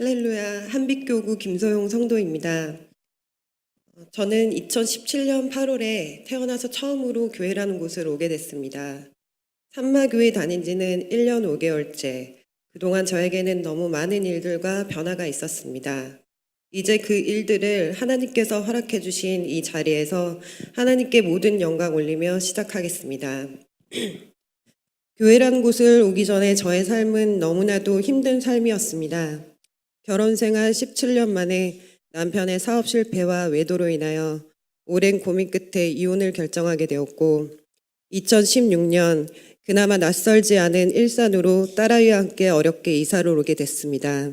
할렐루야, 한빛교구 김소용 성도입니다. 저는 2017년 8월에 태어나서 처음으로 교회라는 곳을 오게 됐습니다. 산마교회 다닌 지는 1년 5개월째. 그동안 저에게는 너무 많은 일들과 변화가 있었습니다. 이제 그 일들을 하나님께서 허락해 주신 이 자리에서 하나님께 모든 영광 올리며 시작하겠습니다. 교회라는 곳을 오기 전에 저의 삶은 너무나도 힘든 삶이었습니다. 결혼 생활 17년 만에 남편의 사업 실패와 외도로 인하여 오랜 고민 끝에 이혼을 결정하게 되었고 2016년 그나마 낯설지 않은 일산으로 딸아이와 함께 어렵게 이사를 오게 됐습니다.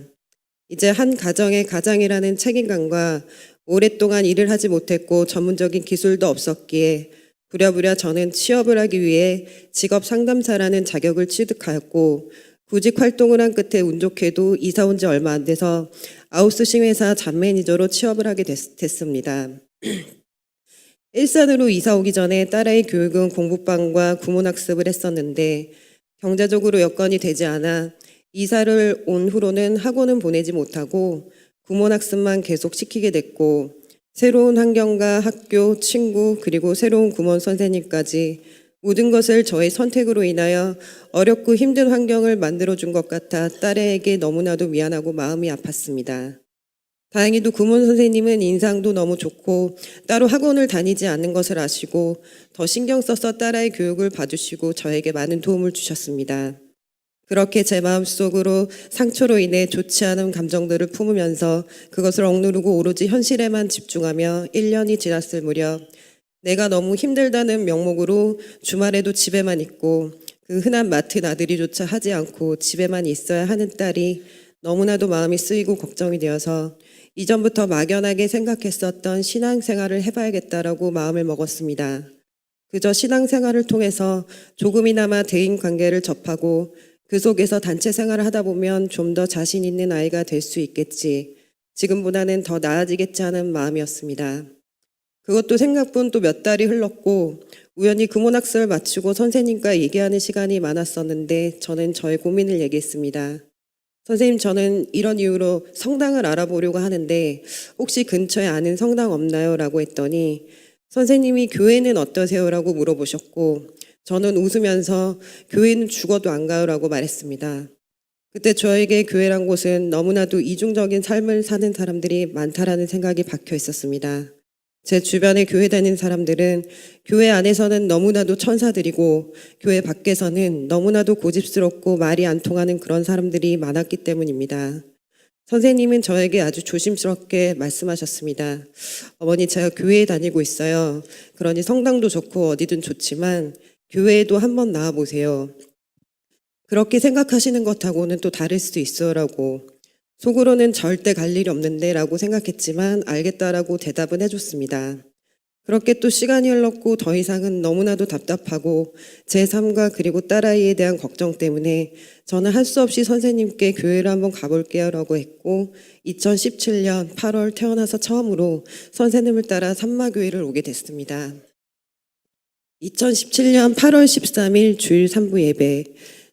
이제 한 가정의 가장이라는 책임감과 오랫동안 일을 하지 못했고 전문적인 기술도 없었기에 부랴부랴 저는 취업을 하기 위해 직업 상담사라는 자격을 취득하였고 구직 활동을 한 끝에 운 좋게도 이사 온 지 얼마 안 돼서 아웃소싱 회사 잡 매니저로 취업을 하게 됐습니다. 일산으로 이사 오기 전에 딸아이 교육은 공부방과 구몬학습을 했었는데 경제적으로 여건이 되지 않아 이사를 온 후로는 학원은 보내지 못하고 구몬학습만 계속 시키게 됐고 새로운 환경과 학교, 친구, 그리고 새로운 구몬 선생님까지 모든 것을 저의 선택으로 인하여 어렵고 힘든 환경을 만들어준 것 같아 딸에게 너무나도 미안하고 마음이 아팠습니다. 다행히도 구몬 선생님은 인상도 너무 좋고 따로 학원을 다니지 않는 것을 아시고 더 신경 써서 딸아이 교육을 봐주시고 저에게 많은 도움을 주셨습니다. 그렇게 제 마음속으로 상처로 인해 좋지 않은 감정들을 품으면서 그것을 억누르고 오로지 현실에만 집중하며 1년이 지났을 무렵 내가 너무 힘들다는 명목으로 주말에도 집에만 있고 그 흔한 마트 나들이조차 하지 않고 집에만 있어야 하는 딸이 너무나도 마음이 쓰이고 걱정이 되어서 이전부터 막연하게 생각했었던 신앙생활을 해봐야겠다라고 마음을 먹었습니다. 그저 신앙생활을 통해서 조금이나마 대인관계를 접하고 그 속에서 단체 생활을 하다 보면 좀 더 자신 있는 아이가 될 수 있겠지. 지금보다는 더 나아지겠지 하는 마음이었습니다. 그것도 생각뿐 또 몇 달이 흘렀고 우연히 구몬학습을 마치고 선생님과 얘기하는 시간이 많았었는데 저는 저의 고민을 얘기했습니다. 선생님, 저는 이런 이유로 성당을 알아보려고 하는데 혹시 근처에 아는 성당 없나요? 라고 했더니 선생님이 교회는 어떠세요? 라고 물어보셨고 저는 웃으면서 교회는 죽어도 안 가요 라고 말했습니다. 그때 저에게 교회란 곳은 너무나도 이중적인 삶을 사는 사람들이 많다라는 생각이 박혀 있었습니다. 제 주변에 교회 다니는 사람들은 교회 안에서는 너무나도 천사들이고 교회 밖에서는 너무나도 고집스럽고 말이 안 통하는 그런 사람들이 많았기 때문입니다. 선생님은 저에게 아주 조심스럽게 말씀하셨습니다. 어머니, 제가 교회에 다니고 있어요. 그러니 성당도 좋고 어디든 좋지만 교회에도 한번 나와보세요. 그렇게 생각하시는 것하고는 또 다를 수도 있어라고. 속으로는 절대 갈 일이 없는데 라고 생각했지만 알겠다라고 대답은 해줬습니다. 그렇게 또 시간이 흘렀고 더 이상은 너무나도 답답하고 제 삶과 그리고 딸아이에 대한 걱정 때문에 저는 할 수 없이 선생님께 교회를 한번 가볼게요 라고 했고 2017년 8월 태어나서 처음으로 선생님을 따라 산마교회를 오게 됐습니다. 2017년 8월 13일 주일 3부 예배.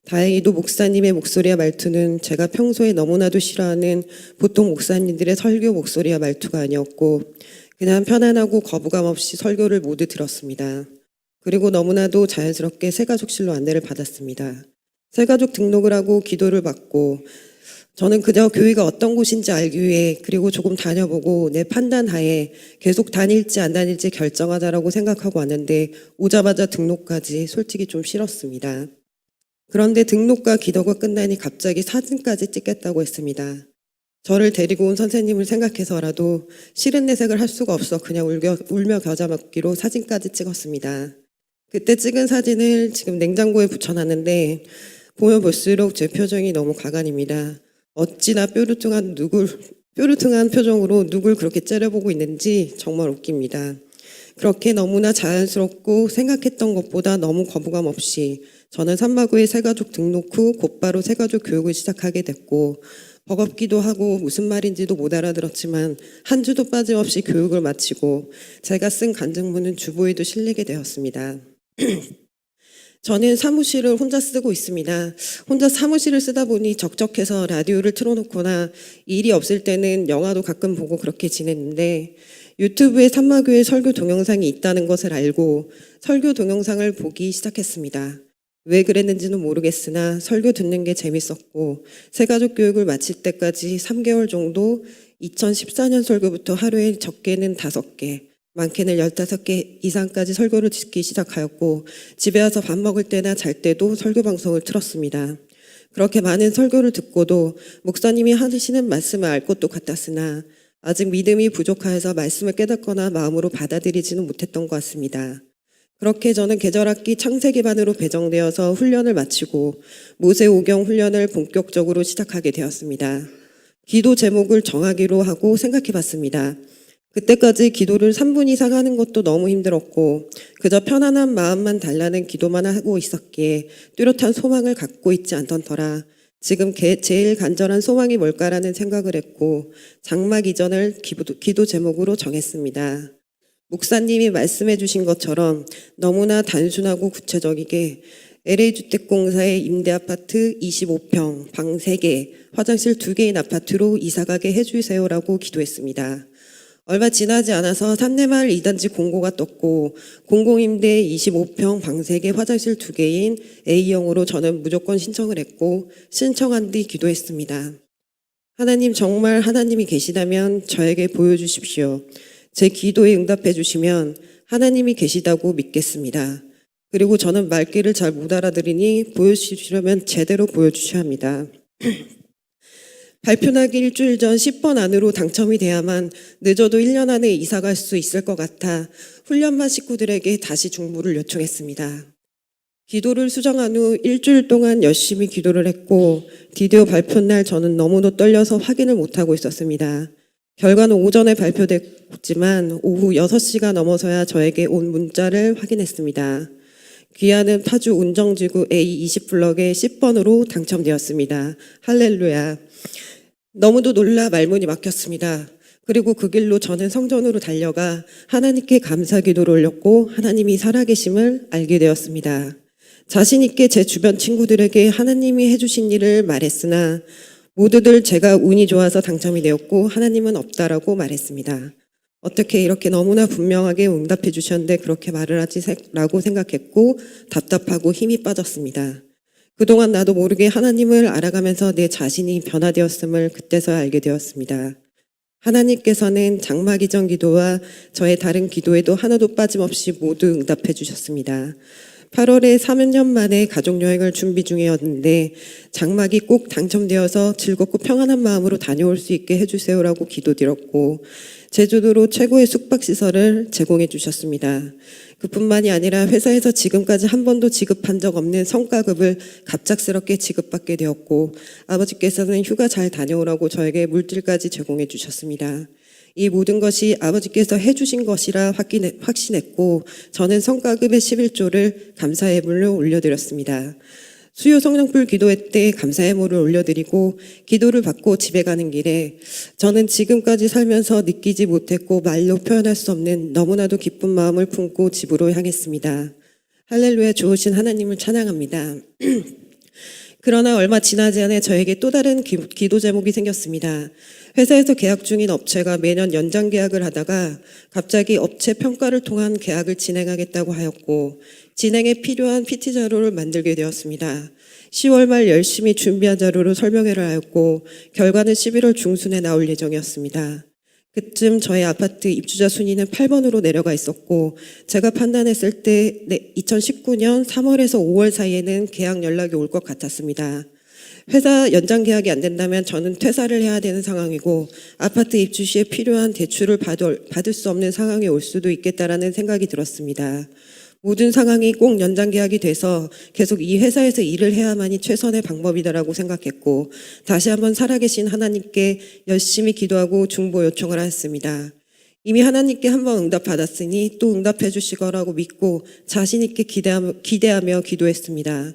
다행히도 목사님의 목소리와 말투는 제가 평소에 너무나도 싫어하는 보통 목사님들의 설교 목소리와 말투가 아니었고 그냥 편안하고 거부감 없이 설교를 모두 들었습니다. 그리고 너무나도 자연스럽게 새가족실로 안내를 받았습니다. 새가족 등록을 하고 기도를 받고 저는 그저 교회가 어떤 곳인지 알기 위해 그리고 조금 다녀보고 내 판단 하에 계속 다닐지 안 다닐지 결정하자라고 생각하고 왔는데 오자마자 등록까지 솔직히 좀 싫었습니다. 그런데 등록과 기도가 끝나니 갑자기 사진까지 찍겠다고 했습니다. 저를 데리고 온 선생님을 생각해서라도 싫은 내색을 할 수가 없어 그냥 울며 겨자 먹기로 사진까지 찍었습니다. 그때 찍은 사진을 지금 냉장고에 붙여놨는데 보면 볼수록 제 표정이 너무 가관입니다. 어찌나 뾰루퉁한 표정으로 누굴 그렇게 째려보고 있는지 정말 웃깁니다. 그렇게 너무나 자연스럽고 생각했던 것보다 너무 거부감 없이 저는 산마교회 새가족 등록 후 곧바로 새가족 교육을 시작하게 됐고 버겁기도 하고 무슨 말인지도 못 알아들었지만 한 주도 빠짐없이 교육을 마치고 제가 쓴 간증문은 주보에도 실리게 되었습니다. 저는 사무실을 혼자 쓰고 있습니다. 혼자 사무실을 쓰다 보니 적적해서 라디오를 틀어놓거나 일이 없을 때는 영화도 가끔 보고 그렇게 지냈는데 유튜브에 삼마교회 설교 동영상이 있다는 것을 알고 설교 동영상을 보기 시작했습니다. 왜 그랬는지는 모르겠으나 설교 듣는 게 재밌었고 새가족 교육을 마칠 때까지 3개월 정도 2014년 설교부터 하루에 적게는 5개, 많게는 15개 이상까지 설교를 듣기 시작하였고 집에 와서 밥 먹을 때나 잘 때도 설교 방송을 틀었습니다. 그렇게 많은 설교를 듣고도 목사님이 하시는 말씀을 알 것도 같았으나 아직 믿음이 부족하여서 말씀을 깨닫거나 마음으로 받아들이지는 못했던 것 같습니다. 그렇게 저는 계절학기 창세기반으로 배정되어서 훈련을 마치고 모세오경 훈련을 본격적으로 시작하게 되었습니다. 기도 제목을 정하기로 하고 생각해 봤습니다. 그때까지 기도를 3분 이상 하는 것도 너무 힘들었고 그저 편안한 마음만 달라는 기도만 하고 있었기에 뚜렷한 소망을 갖고 있지 않던 터라 지금 제일 간절한 소망이 뭘까라는 생각을 했고 장막 이전을 기도 제목으로 정했습니다. 목사님이 말씀해 주신 것처럼 너무나 단순하고 구체적이게 LA주택공사의 임대아파트 25평, 방 3개, 화장실 2개인 아파트로 이사가게 해주세요라고 기도했습니다. 얼마 지나지 않아서 산내마을 2단지 공고가 떴고 공공임대 25평, 방 3개, 화장실 2개인 A형으로 저는 무조건 신청을 했고 신청한 뒤 기도했습니다. 하나님, 정말 하나님이 계시다면 저에게 보여주십시오. 제 기도에 응답해 주시면 하나님이 계시다고 믿겠습니다. 그리고 저는 말귀를 잘 못 알아들으니 보여주시려면 제대로 보여주셔야 합니다. 발표나기 일주일 전 10번 안으로 당첨이 돼야만 늦어도 1년 안에 이사 갈 수 있을 것 같아 훈련반 식구들에게 다시 중보를 요청했습니다. 기도를 수정한 후 일주일 동안 열심히 기도를 했고 드디어 발표날 저는 너무도 떨려서 확인을 못하고 있었습니다. 결과는 오전에 발표됐지만 오후 6시가 넘어서야 저에게 온 문자를 확인했습니다. 귀하는 파주 운정지구 A20블럭의 10번으로 당첨되었습니다. 할렐루야. 너무도 놀라 말문이 막혔습니다. 그리고 그 길로 저는 성전으로 달려가 하나님께 감사 기도를 올렸고 하나님이 살아계심을 알게 되었습니다. 자신 있게 제 주변 친구들에게 하나님이 해주신 일을 말했으나 모두들 제가 운이 좋아서 당첨이 되었고 하나님은 없다라고 말했습니다. 어떻게 이렇게 너무나 분명하게 응답해 주셨는데 그렇게 말을 하지라고 생각했고 답답하고 힘이 빠졌습니다. 그동안 나도 모르게 하나님을 알아가면서 내 자신이 변화되었음을 그때서야 알게 되었습니다. 하나님께서는 장막 이전 기도와 저의 다른 기도에도 하나도 빠짐없이 모두 응답해 주셨습니다. 8월에 3년 만에 가족여행을 준비 중이었는데 장막이 꼭 당첨되어서 즐겁고 평안한 마음으로 다녀올 수 있게 해주세요라고 기도드렸고 제주도로 최고의 숙박시설을 제공해 주셨습니다. 그뿐만이 아니라 회사에서 지금까지 한 번도 지급한 적 없는 성과급을 갑작스럽게 지급받게 되었고 아버지께서는 휴가 잘 다녀오라고 저에게 물질까지 제공해 주셨습니다. 이 모든 것이 아버지께서 해주신 것이라 확신했고 저는 성과급의 11조를 감사의 물로 올려드렸습니다. 수요 성령불 기도회 때 감사의 물을 올려드리고 기도를 받고 집에 가는 길에 저는 지금까지 살면서 느끼지 못했고 말로 표현할 수 없는 너무나도 기쁜 마음을 품고 집으로 향했습니다. 할렐루야, 좋으신 하나님을 찬양합니다. 그러나 얼마 지나지 않아 저에게 또 다른 기도 제목이 생겼습니다. 회사에서 계약 중인 업체가 매년 연장 계약을 하다가 갑자기 업체 평가를 통한 계약을 진행하겠다고 하였고 진행에 필요한 PT 자료를 만들게 되었습니다. 10월 말 열심히 준비한 자료를 설명회를 하였고 결과는 11월 중순에 나올 예정이었습니다. 그쯤 저희 아파트 입주자 순위는 8번으로 내려가 있었고 제가 판단했을 때 2019년 3월에서 5월 사이에는 계약 연락이 올 것 같았습니다. 회사 연장 계약이 안 된다면 저는 퇴사를 해야 되는 상황이고 아파트 입주 시에 필요한 대출을 받을 수 없는 상황이 올 수도 있겠다라는 생각이 들었습니다. 모든 상황이 꼭 연장 계약이 돼서 계속 이 회사에서 일을 해야만이 최선의 방법이다라고 생각했고 다시 한번 살아계신 하나님께 열심히 기도하고 중보 요청을 하였습니다. 이미 하나님께 한번 응답받았으니 또 응답해 주실 거라고 믿고 자신 있게 기대하며 기도했습니다.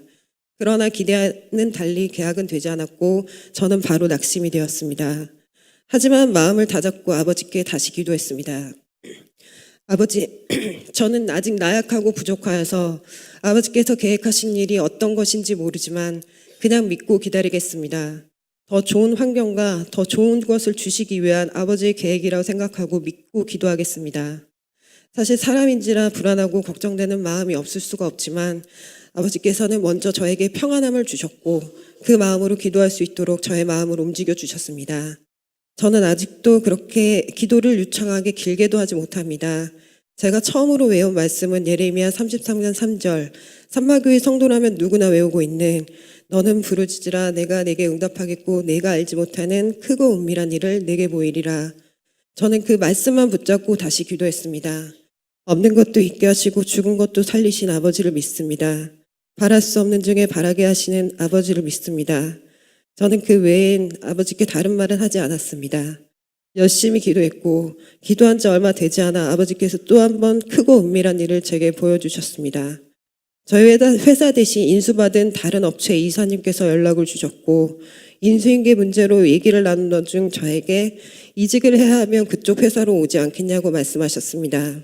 그러나 기대와는 달리 계약은 되지 않았고 저는 바로 낙심이 되었습니다. 하지만 마음을 다잡고 아버지께 다시 기도했습니다. 아버지, 저는 아직 나약하고 부족하여서 아버지께서 계획하신 일이 어떤 것인지 모르지만 그냥 믿고 기다리겠습니다. 더 좋은 환경과 더 좋은 것을 주시기 위한 아버지의 계획이라고 생각하고 믿고 기도하겠습니다. 사실 사람인지라 불안하고 걱정되는 마음이 없을 수가 없지만 아버지께서는 먼저 저에게 평안함을 주셨고 그 마음으로 기도할 수 있도록 저의 마음을 움직여 주셨습니다. 저는 아직도 그렇게 기도를 유창하게 길게도 하지 못합니다. 제가 처음으로 외운 말씀은 예레미야 33장 3절, 삼마교회 성도라면 누구나 외우고 있는 너는 부르짖으라 내가 내게 응답하겠고 내가 알지 못하는 크고 은밀한 일을 내게 보이리라. 저는 그 말씀만 붙잡고 다시 기도했습니다. 없는 것도 있게 하시고 죽은 것도 살리신 아버지를 믿습니다. 바랄 수 없는 중에 바라게 하시는 아버지를 믿습니다. 저는 그 외엔 아버지께 다른 말은 하지 않았습니다. 열심히 기도했고 기도한 지 얼마 되지 않아 아버지께서 또 한 번 크고 은밀한 일을 제게 보여주셨습니다. 저희 회사 대신 인수받은 다른 업체 이사님께서 연락을 주셨고 인수인계 문제로 얘기를 나누던 중 저에게 이직을 해야 하면 그쪽 회사로 오지 않겠냐고 말씀하셨습니다.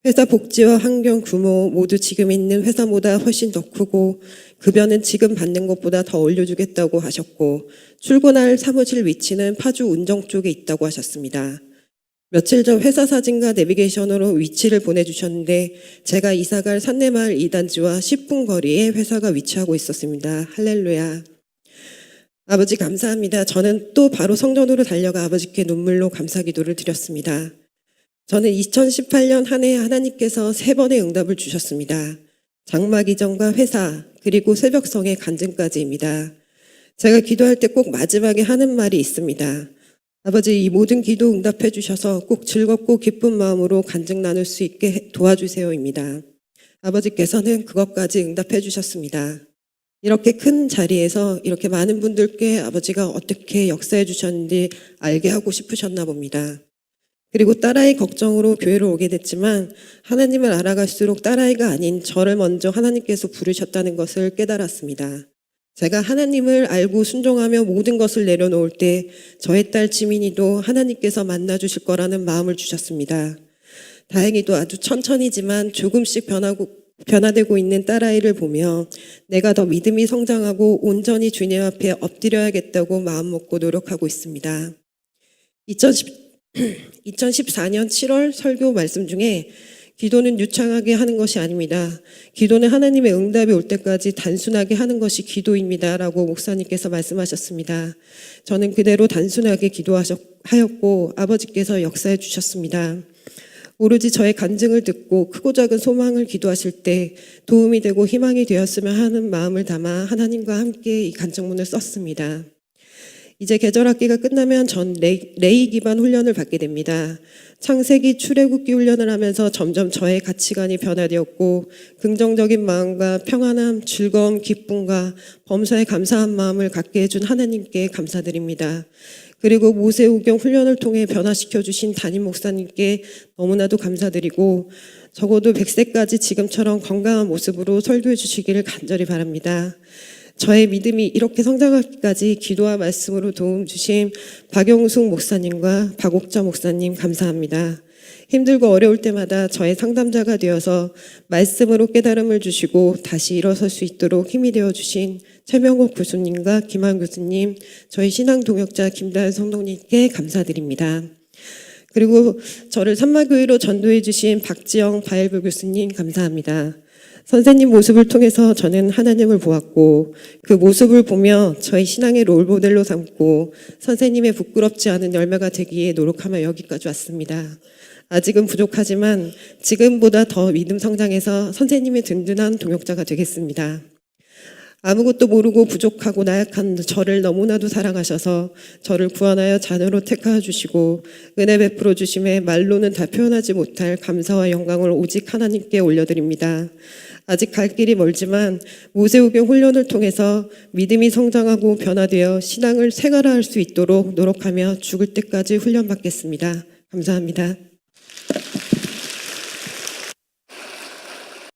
회사 복지와 환경 규모 모두 지금 있는 회사보다 훨씬 더 크고 급여는 지금 받는 것보다 더 올려주겠다고 하셨고 출근할 사무실 위치는 파주 운정 쪽에 있다고 하셨습니다. 며칠 전 회사 사진과 내비게이션으로 위치를 보내주셨는데 제가 이사갈 산내마을 2단지와 10분 거리에 회사가 위치하고 있었습니다. 할렐루야. 아버지 감사합니다. 저는 또 바로 성전으로 달려가 아버지께 눈물로 감사 기도를 드렸습니다. 저는 2018년 한 해 하나님께서 3번의 응답을 주셨습니다. 장막 이전과 회사 그리고 새벽성의 간증까지입니다. 제가 기도할 때 꼭 마지막에 하는 말이 있습니다. 아버지 이 모든 기도 응답해 주셔서 꼭 즐겁고 기쁜 마음으로 간증 나눌 수 있게 도와주세요입니다. 아버지께서는 그것까지 응답해 주셨습니다. 이렇게 큰 자리에서 이렇게 많은 분들께 아버지가 어떻게 역사해 주셨는지 알게 하고 싶으셨나 봅니다. 그리고 딸아이 걱정으로 교회를 오게 됐지만 하나님을 알아갈수록 딸아이가 아닌 저를 먼저 하나님께서 부르셨다는 것을 깨달았습니다. 제가 하나님을 알고 순종하며 모든 것을 내려놓을 때 저의 딸 지민이도 하나님께서 만나주실 거라는 마음을 주셨습니다. 다행히도 아주 천천히지만 조금씩 변화되고 있는 딸아이를 보며 내가 더 믿음이 성장하고 온전히 주님 앞에 엎드려야겠다고 마음먹고 노력하고 있습니다. 2014년 7월 설교 말씀 중에 기도는 유창하게 하는 것이 아닙니다. 기도는 하나님의 응답이 올 때까지 단순하게 하는 것이 기도입니다. 라고 목사님께서 말씀하셨습니다. 저는 그대로 단순하게 기도하였고 아버지께서 역사해 주셨습니다. 오로지 저의 간증을 듣고 크고 작은 소망을 기도하실 때 도움이 되고 희망이 되었으면 하는 마음을 담아 하나님과 함께 이 간증문을 썼습니다. 이제 계절학기가 끝나면 전 레이 기반 훈련을 받게 됩니다. 창세기 출애굽기 훈련을 하면서 점점 저의 가치관이 변화되었고 긍정적인 마음과 평안함, 즐거움, 기쁨과 범사에 감사한 마음을 갖게 해준 하나님께 감사드립니다. 그리고 모세오경 훈련을 통해 변화시켜 주신 담임 목사님께 너무나도 감사드리고 적어도 100세까지 지금처럼 건강한 모습으로 설교해 주시기를 간절히 바랍니다. 저의 믿음이 이렇게 성장하기까지 기도와 말씀으로 도움 주신 박영숙 목사님과 박옥자 목사님 감사합니다. 힘들고 어려울 때마다 저의 상담자가 되어서 말씀으로 깨달음을 주시고 다시 일어설 수 있도록 힘이 되어주신 최명옥 교수님과 김한 교수님, 저희 신앙 동역자 김다현 성도님께 감사드립니다. 그리고 저를 산마교회로 전도해 주신 박지영 바일부 교수님 감사합니다. 선생님 모습을 통해서 저는 하나님을 보았고 그 모습을 보며 저희 신앙의 롤모델로 삼고 선생님의 부끄럽지 않은 열매가 되기에 노력하며 여기까지 왔습니다. 아직은 부족하지만 지금보다 더 믿음 성장해서 선생님의 든든한 동역자가 되겠습니다. 아무것도 모르고 부족하고 나약한 저를 너무나도 사랑하셔서 저를 구원하여 자녀로 택하여 주시고 은혜 베풀어 주심에 말로는 다 표현하지 못할 감사와 영광을 오직 하나님께 올려드립니다. 아직 갈 길이 멀지만 모세오경 훈련을 통해서 믿음이 성장하고 변화되어 신앙을 생활화할 수 있도록 노력하며 죽을 때까지 훈련받겠습니다. 감사합니다.